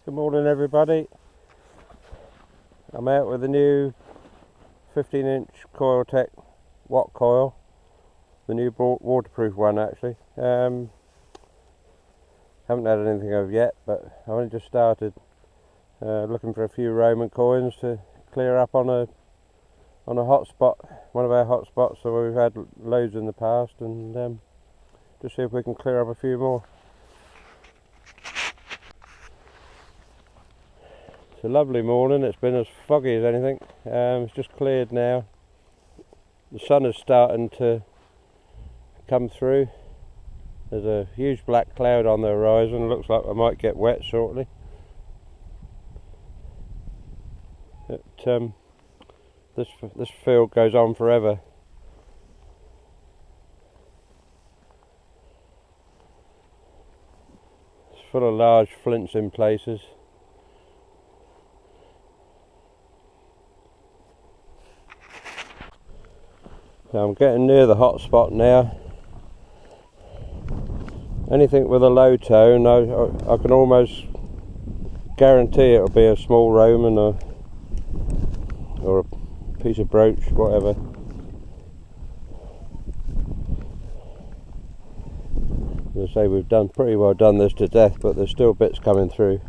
Good morning everybody. I'm out with a new 15-inch Coiltek WOT coil, the new waterproof one actually. Haven't had anything of yet, but I've only just started looking for a few Roman coins to clear up on a hotspot, one of our hotspots. So we've had loads in the past, and just see if we can clear up a few more. It's a lovely morning. It's been as foggy as anything. It's just cleared now. The sun is starting to come through. There's a huge black cloud on the horizon. It looks like I might get wet shortly. This field goes on forever. It's full of large flints in places. So I'm getting near the hot spot now. Anything with a low tone, I can almost guarantee it'll be a small Roman or a piece of brooch, whatever. As I say, we've done pretty well done this to death, but there's still bits coming through.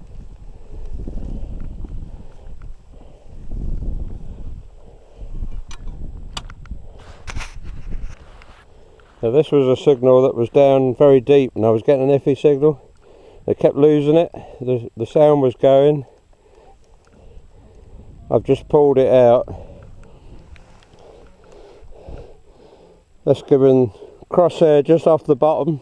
So this was a signal that was down very deep, and I was getting an iffy signal. They kept losing it. The sound was going. I've just pulled it out. That's given crosshair just off the bottom.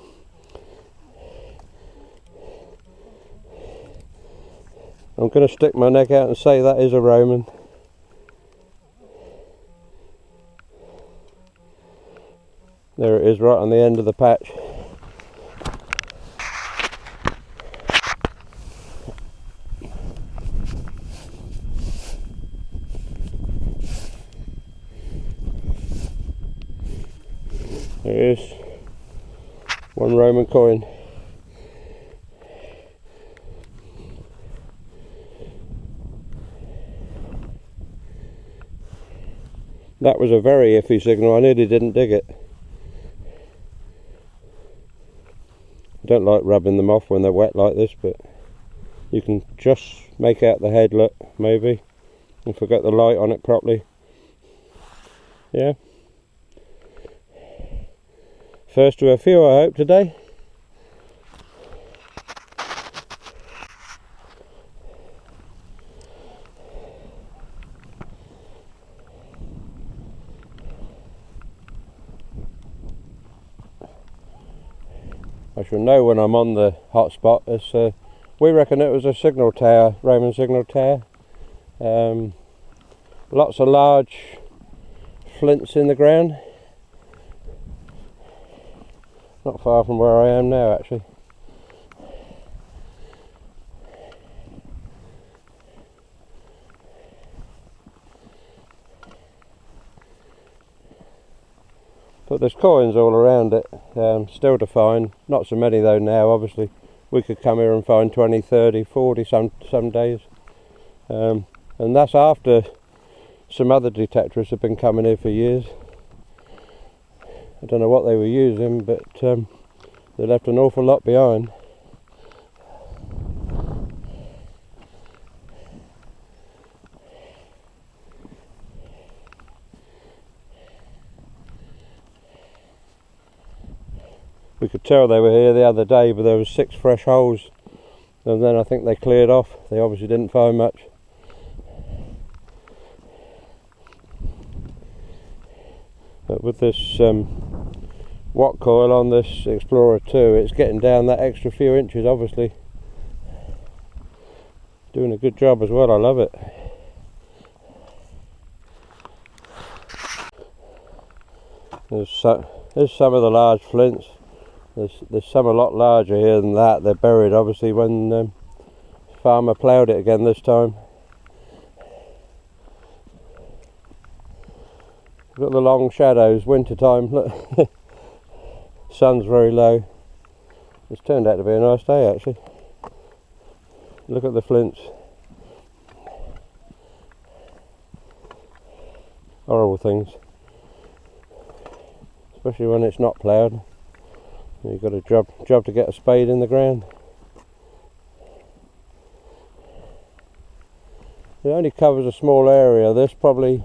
I'm going to stick my neck out and say that is a Roman. There it is, right on the end of the patch. There it is. One Roman coin. That was a very iffy signal. I nearly didn't dig it. I don't like rubbing them off when they're wet like this, but you can just make out the head, look, maybe, if I get the light on it properly. Yeah. First of a few, I hope, today. I shall know when I'm on the hot spot. We reckon it was a signal tower, Roman signal tower. Lots of large flints in the ground. Not far from where I am now, actually. But there's coins all around it, still to find. Not so many though now, obviously. We could come here and find 20, 30, 40 some days. And that's after some other detectorists have been coming here for years. I don't know what they were using, but they left an awful lot behind. We could tell they were here the other day, but there was 6 fresh holes, and then I think they cleared off. They obviously didn't find much. But with this WOT coil on this Explorer 2, it's getting down that extra few inches, obviously. Doing a good job as well, I love it. There's some of the large flints. There's some a lot larger here than that. They're buried obviously when farmer ploughed it again this time. We've got the long shadows, winter time. Look, sun's very low. It's turned out to be a nice day actually. Look at the flints. Horrible things. Especially when it's not ploughed. You've got a job to get a spade in the ground. It only covers a small area. This probably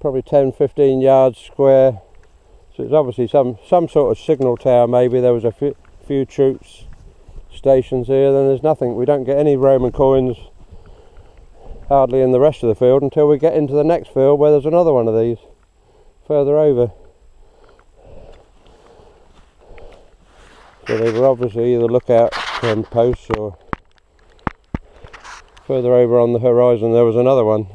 10-15 yards square. So it's obviously some sort of signal tower. Maybe there was a few troops stations here. Then there's nothing. We don't get any Roman coins hardly in the rest of the field until we get into the next field where there's another one of these further over. So they were obviously either lookout posts, or further over on the horizon there was another one.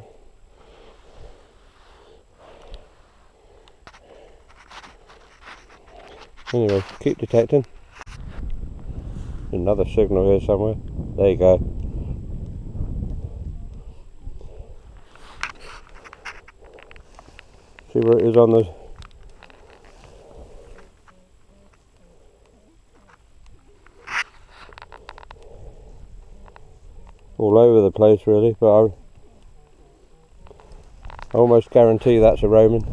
Anyway, keep detecting. Another signal here somewhere. There you go. See where it is on the... all over the place really, but I almost guarantee that's a Roman.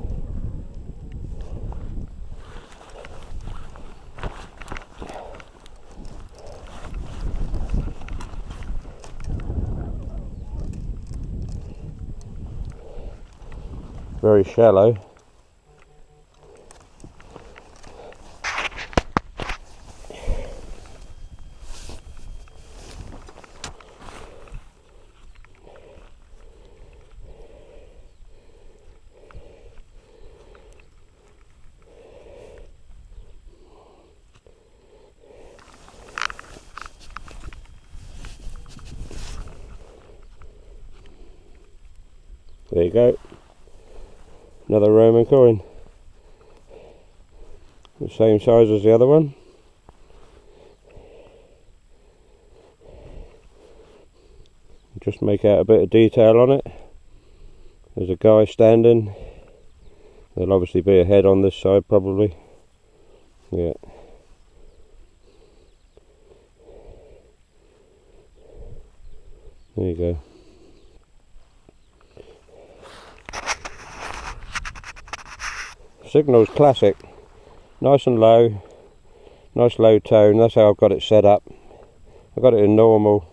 Very shallow. There you go. Another Roman coin. The same size as the other one. Just make out a bit of detail on it. There's a guy standing. There'll obviously be a head on this side probably. Yeah. There you go. Signal's classic, nice and low, nice low tone. That's how I've got it set up. I've got it in normal.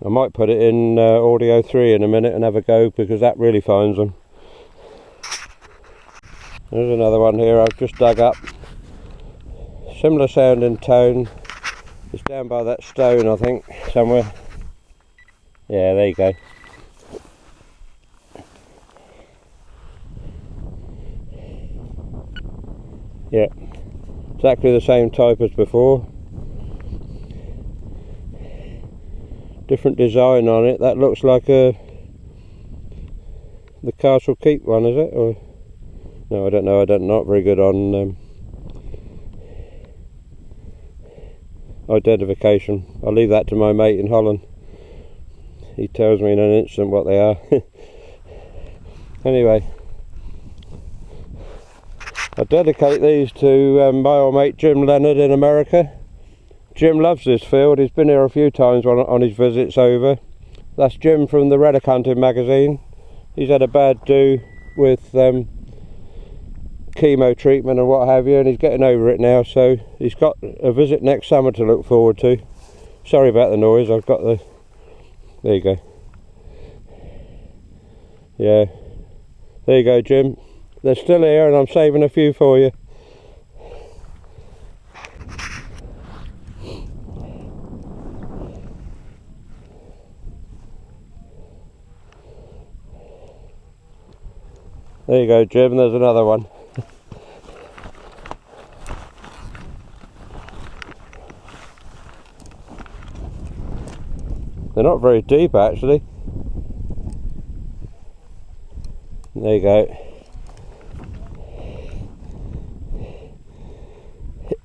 I might put it in audio 3 in a minute and have a go, because that really finds them. There's another one here I've just dug up. Similar sounding tone. It's down by that stone, I think, somewhere. Yeah, there you go. Yeah, exactly the same type as before. Different design on it. That looks like the Castle Keep one, is it? Or no, I don't know. I'm not very good on identification. I'll leave that to my mate in Holland. He tells me in an instant what they are. Anyway, I dedicate these to my old mate Jim Leonard in America. Jim loves this field. He's been here a few times on his visits over. That's Jim from the Reddick Hunting magazine. He's had a bad do with chemo treatment and what have you, and he's getting over it now, so he's got a visit next summer to look forward to. Sorry about the noise. I've got the... there you go. Yeah, there you go, Jim. They're still here and I'm saving a few for you. There you go, Jim, there's another one. They're not very deep actually. There you go.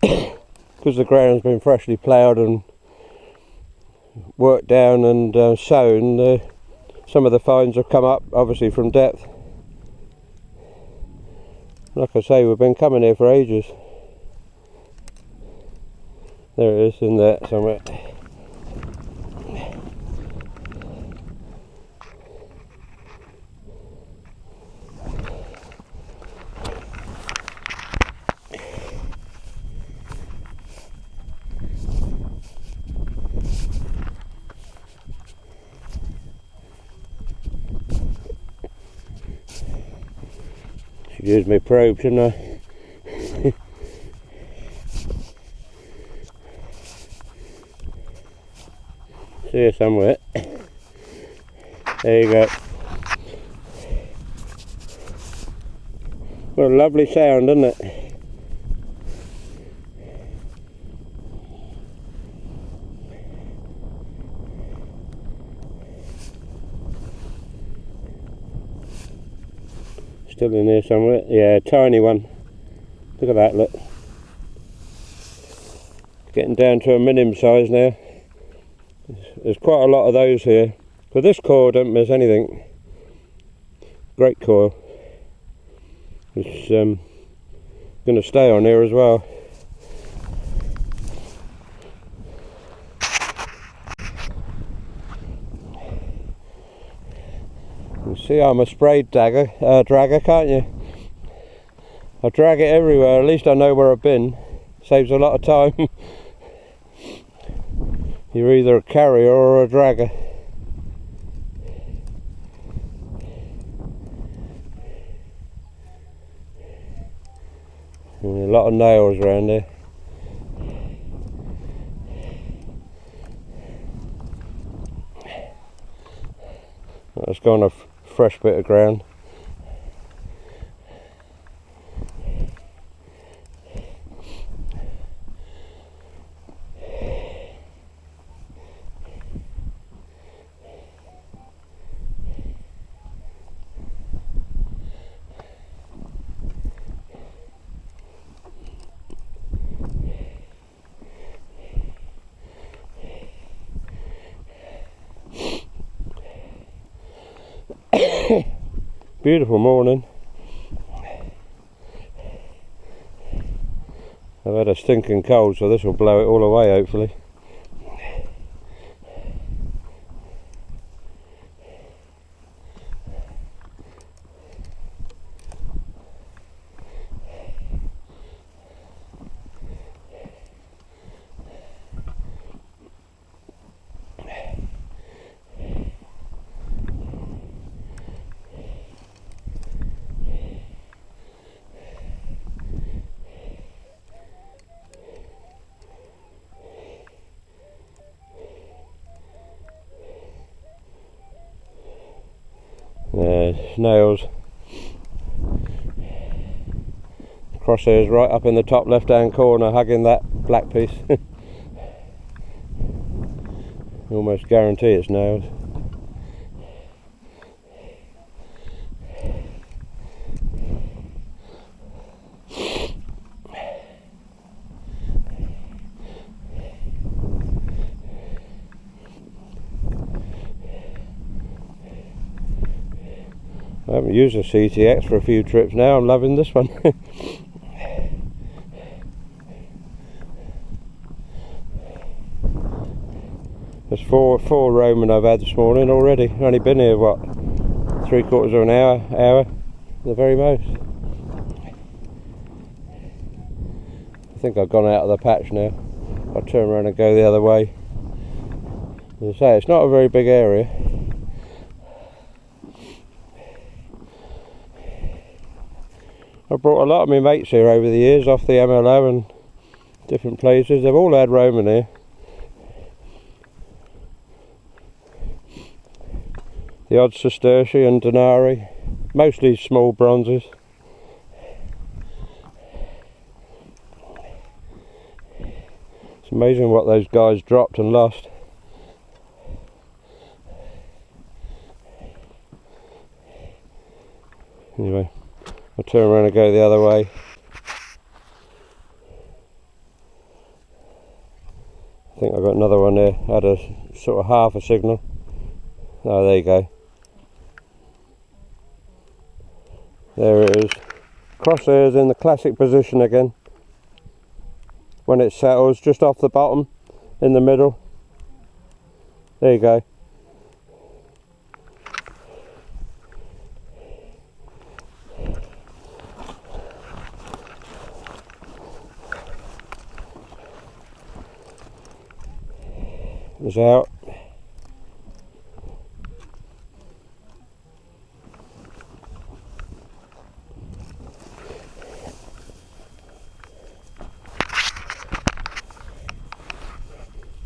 Because the ground's been freshly ploughed and worked down and sown, some of the finds have come up obviously from depth. Like I say, we've been coming here for ages. There it is, in there somewhere. Should use my probe, shouldn't I? See you somewhere. There you go. What a lovely sound, isn't it? Still in here somewhere. Yeah, tiny one. Look at that, look. Getting down to a minimum size now. There's quite a lot of those here. But this coil don't miss anything. Great coil. It's going to stay on here as well. You see I'm a sprayed dragger, can't you? I drag it everywhere, at least I know where I've been. Saves a lot of time. You're either a carrier or a dragger. And a lot of nails around here. Let's go on a fresh bit of ground. Beautiful morning. I've had a stinking cold, so this will blow it all away hopefully. Nails. Crosshairs right up in the top left hand corner, hugging that black piece. Almost guarantee it's nails. I haven't used a CTX for a few trips now. I'm loving this one. There's four Roman I've had this morning already. Only been here what, 3/4 of an hour, the very most. I think I've gone out of the patch now. I'll turn around and go the other way. As I say, it's not a very big area. I've brought a lot of my mates here over the years off the MLO and different places. They've all had Roman here. The odd Sesterci and Denari, mostly small bronzes. It's amazing what those guys dropped and lost. Anyway, I'll turn around and go the other way. I think I've got another one there. Had a sort of half a signal. Oh, there you go. There it is. Crosshairs in the classic position again. When it settles just off the bottom, in the middle. There you go. It's out.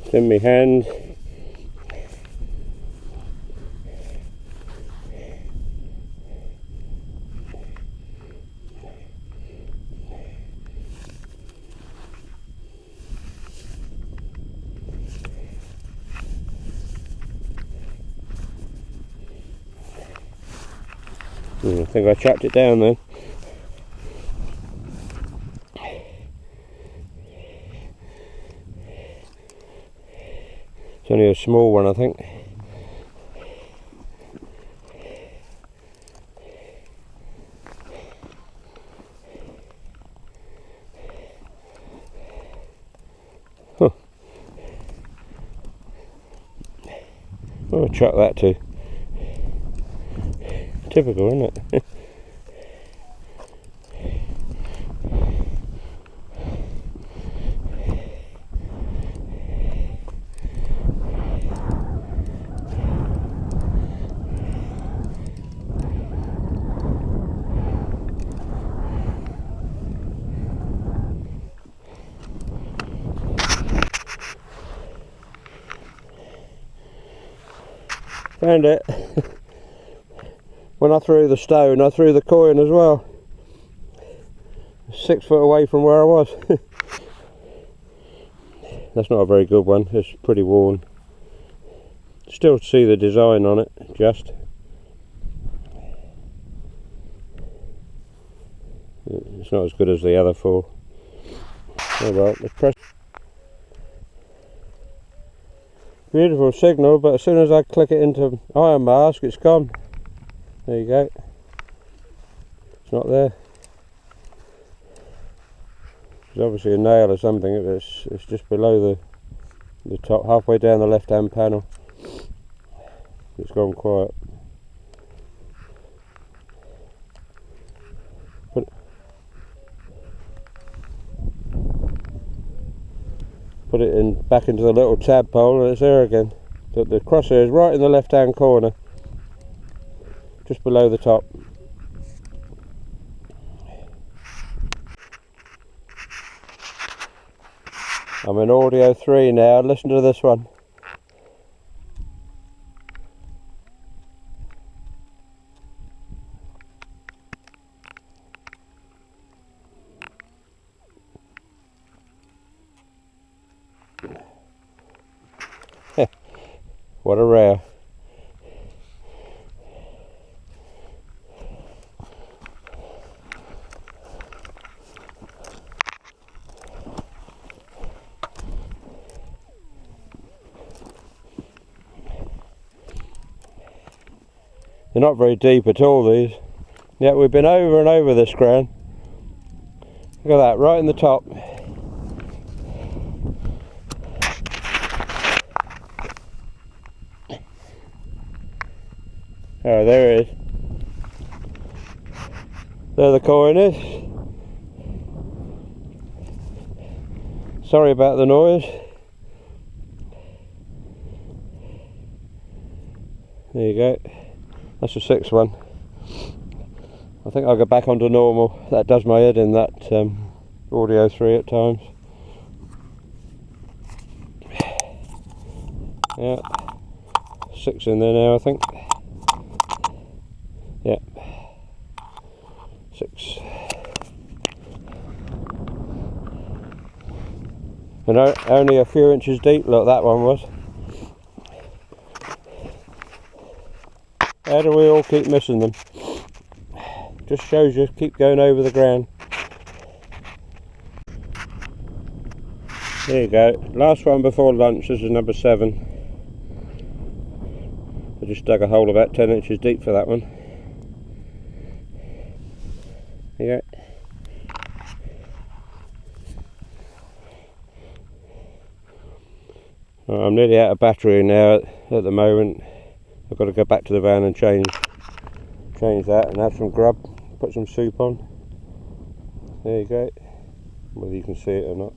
It's in my hand. I think I trapped it down then. It's only a small one, I think. Huh. I'll chuck that too. Typical, isn't it? Found it. When I threw the stone, I threw the coin as well. 6 foot away from where I was. That's not a very good one, it's pretty worn. Still see the design on it, just. It's not as good as the other 4. Alright, let's press. Beautiful signal, but as soon as I click it into iron mask, it's gone. There you go. It's not there. There's obviously a nail or something. It's just below the top, halfway down the left-hand panel. It's gone quiet. Put it in back into the little tadpole, and it's there again. The crosshair is right in the left-hand corner, just below the top. I'm in audio 3 now. Listen to this one. What a row. They're not very deep at all, these. Yet we've been over and over this ground. Look at that, right in the top. Oh, there it is. There the coin is. Sorry about the noise. There you go. That's the 6th one. I think I'll go back onto normal. That does my head in, that audio 3 at times. Yeah. 6 in there now, I think. Yeah, 6. And only a few inches deep, look, that one was. How do we all keep missing them? Just shows you, keep going over the ground. There you go, last one before lunch. This is number 7. I just dug a hole about 10 inches deep for that one. Yeah. I'm nearly out of battery now at the moment. I've got to go back to the van and change that and have some grub, put some soup on. There you go. Whether you can see it or not.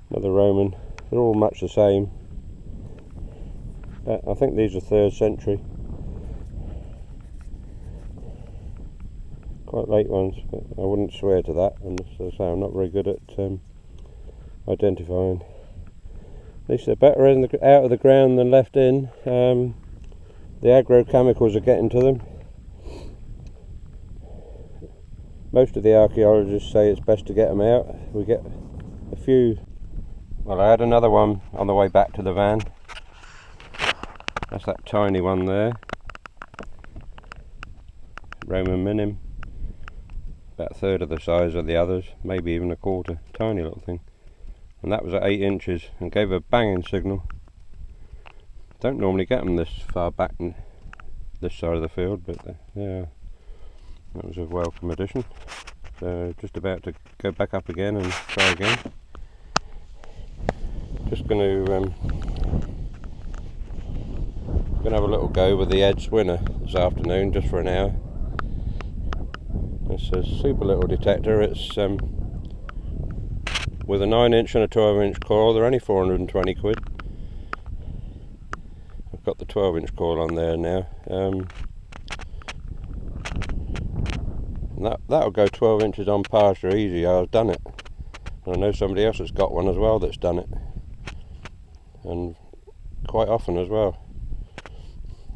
Another Roman. They're all much the same. I think these are 3rd century. quite late ones, but I wouldn't swear to that, and as I say, I'm not very good at identifying. At least they're better out of the ground than left in. The agrochemicals are getting to them. Most of the archaeologists say it's best to get them out. We get a few. Well, I had another one on the way back to the van. That's that tiny one there. Roman minim. About a third of the size of the others, maybe even a quarter. Tiny little thing. And that was at 8 inches and gave a banging signal. Don't normally get them this far back in this side of the field, but yeah, that was a welcome addition. So just about to go back up again and try again. Just going to have a little go with the Ed's winner this afternoon, just for an hour. It's a super little detector. It's with a 9-inch and a 12-inch coil. They're only 420 quid. I've got the 12-inch coil on there now. And that'll go 12 inches on pasture easy. I've done it. And I know somebody else has got one as well that's done it, and quite often as well.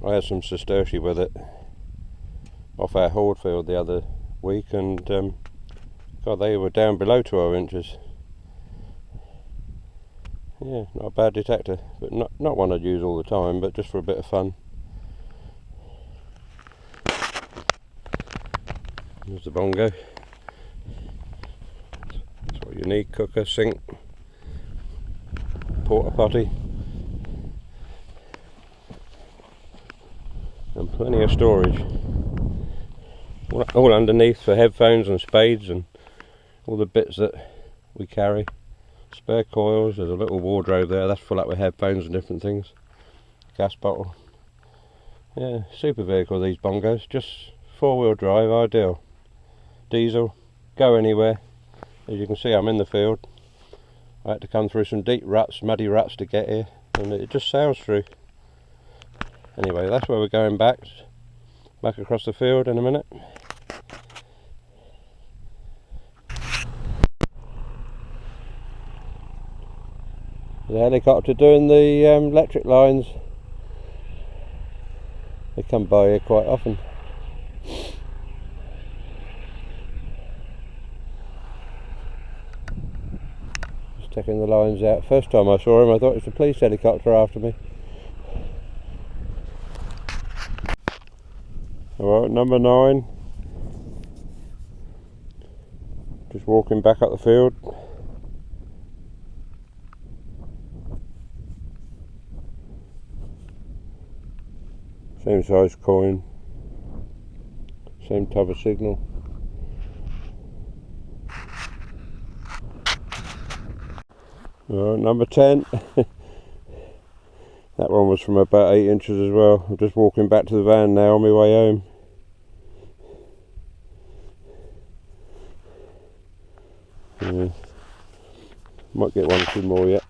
I had some sestertia with it off our horde field the other week, and God, they were down below 12 inches. Yeah, not a bad detector, but not one I'd use all the time, but just for a bit of fun. There's the bongo. That's what you need: cooker, sink, porta potty, and plenty of storage. All underneath for headphones and spades and all the bits that we carry. Spare coils. There's a little wardrobe there, that's full up with headphones and different things. Gas bottle. Yeah, super vehicle, these bongos. Just 4-wheel drive, ideal. Diesel, go anywhere. As you can see, I'm in the field. I had to come through some deep ruts, muddy ruts to get here, and it just sails through. Anyway, that's where we're going back across the field in a minute. The helicopter doing the electric lines. They come by here quite often. Just checking the lines out. First time I saw him, I thought it was a police helicopter after me. Alright, number 9. Just walking back up the field. Same size coin, same type of signal. Alright, number 10. That one was from about 8 inches as well. I'm just walking back to the van now on my way home. Yeah. Might get 1 or 2 more yet.